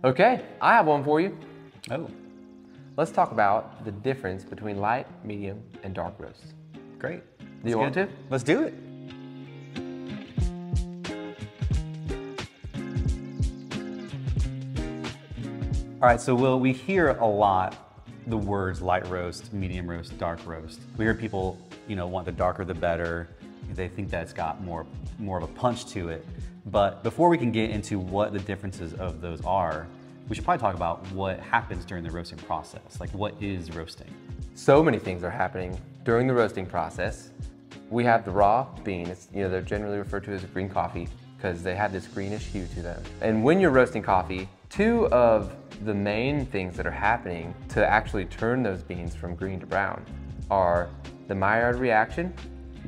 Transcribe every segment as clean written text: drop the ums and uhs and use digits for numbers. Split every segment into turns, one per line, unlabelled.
Okay, I have one for you.
Oh,
Let's talk about the difference between light, medium, and dark roast.
great.
Do you want to?
Let's do it. All right, so Will, we hear a lot the words light roast, medium roast, dark roast. We hear people, want the darker the better. They think that it's got more of a punch to it. But before we can get into what the differences of those are, we should probably talk about what happens during the roasting process. Like, what is roasting?
So many things are happening during the roasting process. We have the raw bean. They're generally referred to as green coffee because they have this greenish hue to them. And when you're roasting coffee, two of the main things that are happening to actually turn those beans from green to brown are the Maillard reaction,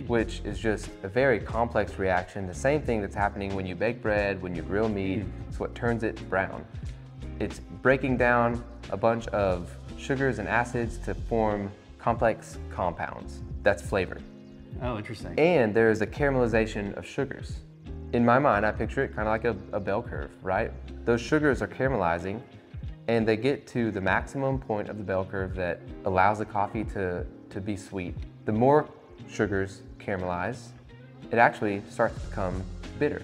which is just a very complex reaction. The same thing that's happening when you bake bread, when you grill meat. It's what turns it brown. It's breaking down a bunch of sugars and acids to form complex compounds. That's flavor.
Oh, interesting.
And there's a caramelization of sugars. In my mind, I picture it kind of like a bell curve, right? Those sugars are caramelizing and they get to the maximum point of the bell curve that allows the coffee to be sweet. The more sugars caramelize, it actually starts to become bitter.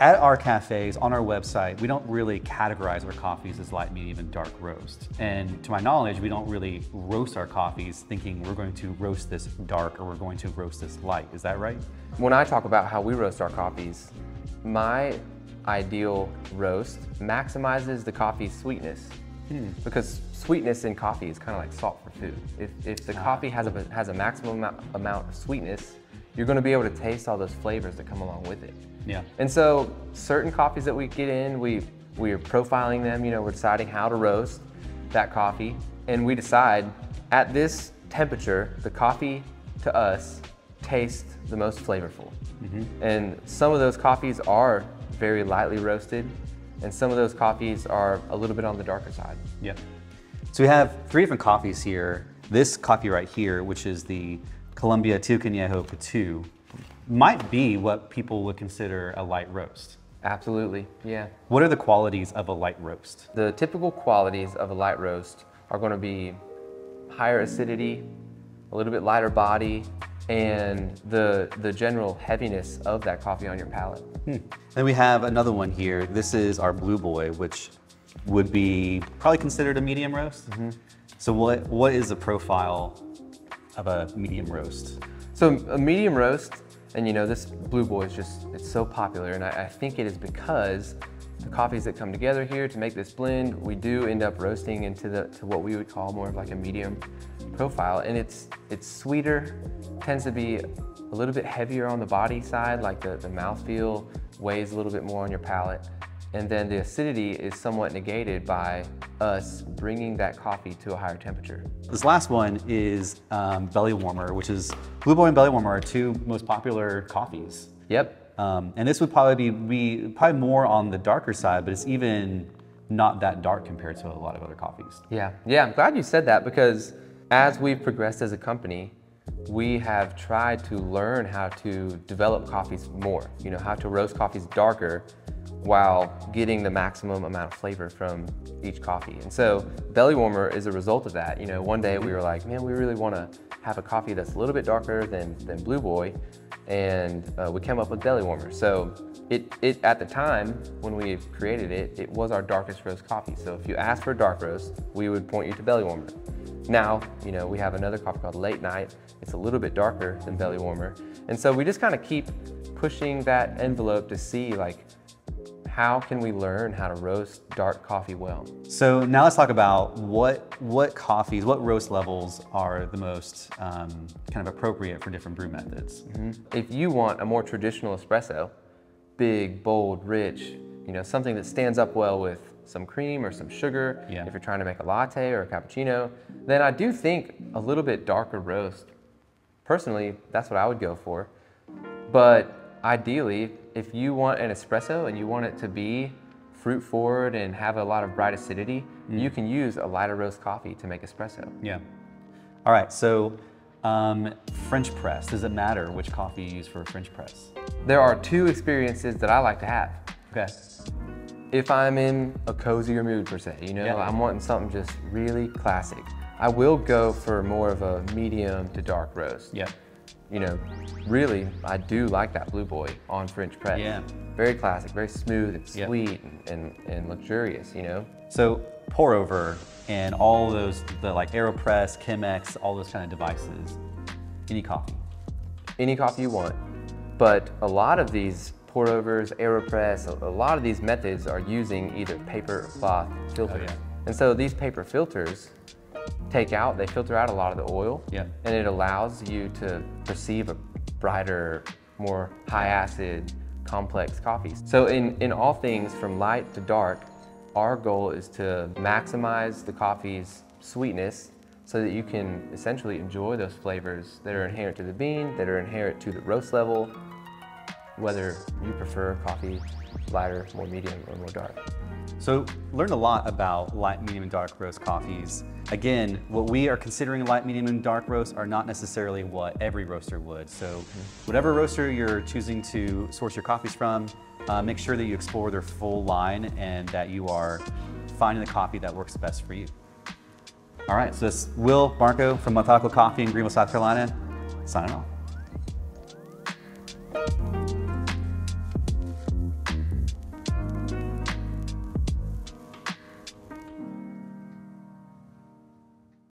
At our cafes, on our website, we don't really categorize our coffees as light, medium, and dark roast. And to my knowledge, we don't really roast our coffees thinking we're going to roast this dark or we're going to roast this light. Is that right?
When I talk about how we roast our coffees, my ideal roast maximizes the coffee's sweetness. Because sweetness in coffee is kind of like salt for food. If the coffee has a maximum amount of sweetness, you're going to be able to taste all those flavors that come along with it.
Yeah.
And so certain coffees that we get in, we are profiling them, we're deciding how to roast that coffee, and we decide at this temperature, the coffee to us tastes the most flavorful. And some of those coffees are very lightly roasted, and some of those coffees are a little bit on the darker side.
Yeah. So we have three different coffees here. This coffee right here, which is the Colombia Tio Conejo Coutu, might be what people would consider a light roast.
Absolutely, yeah.
What are the qualities of a light roast?
The typical qualities of a light roast are going to be higher acidity, a little bit lighter body, and the general heaviness of that coffee on your palate.
Then we have another one here. This is our Blue Boy, which would be probably considered a medium roast. So what is the profile of a medium roast?
So a medium roast, and this Blue Boy is it's so popular, and I think it is because the coffees that come together here to make this blend, we do end up roasting into to what we would call more of like a medium profile, and it's sweeter, tends to be a little bit heavier on the body side, like the mouthfeel weighs a little bit more on your palate, and then the acidity is somewhat negated by us bringing that coffee to a higher temperature.
This last one is Belly Warmer, which is Blue Boy and Belly Warmer are two most popular coffees.
Yep.
And this would probably be more on the darker side, but it's even not that dark compared to a lot of other coffees.
Yeah, I'm glad you said that, because as we've progressed as a company, we have tried to learn how to develop coffees more, how to roast coffees darker while getting the maximum amount of flavor from each coffee. And so Belly Warmer is a result of that. One day we were like, man, we really want to have a coffee that's a little bit darker than Blue Boy, and we came up with Belly Warmer. So it at the time when we created it, it was our darkest roast coffee. So if you asked for a dark roast, we would point you to Belly Warmer. Now, we have another coffee called Late Night. It's a little bit darker than Belly Warmer. And so we just kind of keep pushing that envelope to see, like, how can we learn how to roast dark coffee well?
So now let's talk about what coffees, what roast levels are the most kind of appropriate for different brew methods.
If you want a more traditional espresso, big, bold, rich, something that stands up well with some cream or some sugar, if you're trying to make a latte or a cappuccino, then I do think a little bit darker roast. Personally, that's what I would go for. But ideally, if you want an espresso and you want it to be fruit forward and have a lot of bright acidity, you can use a lighter roast coffee to make espresso.
Yeah. All right, so French press, does it matter which coffee you use for a French press?
There are two experiences that I like to have.
Okay.
if I'm in a cozier mood per se, you know,
Yeah.
I'm wanting something just really classic, I will go for more of a medium to dark roast.
Yeah.
You know, really, I do like that Blue Boy on French press.
Yeah.
Very classic, very smooth and
Yep.
sweet and luxurious, you know?
So pour over and all those, the like AeroPress, Chemex, all those kind of devices, any coffee.
Any coffee you want. But a lot of these pour overs, AeroPress, a lot of these methods are using either paper or cloth filters.
Oh, yeah.
And so these paper filters they filter out a lot of the oil.
Yeah.
And it allows you to perceive a brighter, more high acid, complex coffees. So in all things from light to dark, our goal is to maximize the coffee's sweetness so that you can essentially enjoy those flavors that are inherent to the bean, that are inherent to the roast level, whether you prefer coffee lighter, more medium, or more dark.
So learned a lot about light, medium, and dark roast coffees. Again, what we are considering light, medium, and dark roast are not necessarily what every roaster would. So whatever roaster you're choosing to source your coffees from, make sure that you explore their full line and that you are finding the coffee that works best for you. All right, so this is Will Marco from Montaco Coffee in Greenville, South Carolina, signing off.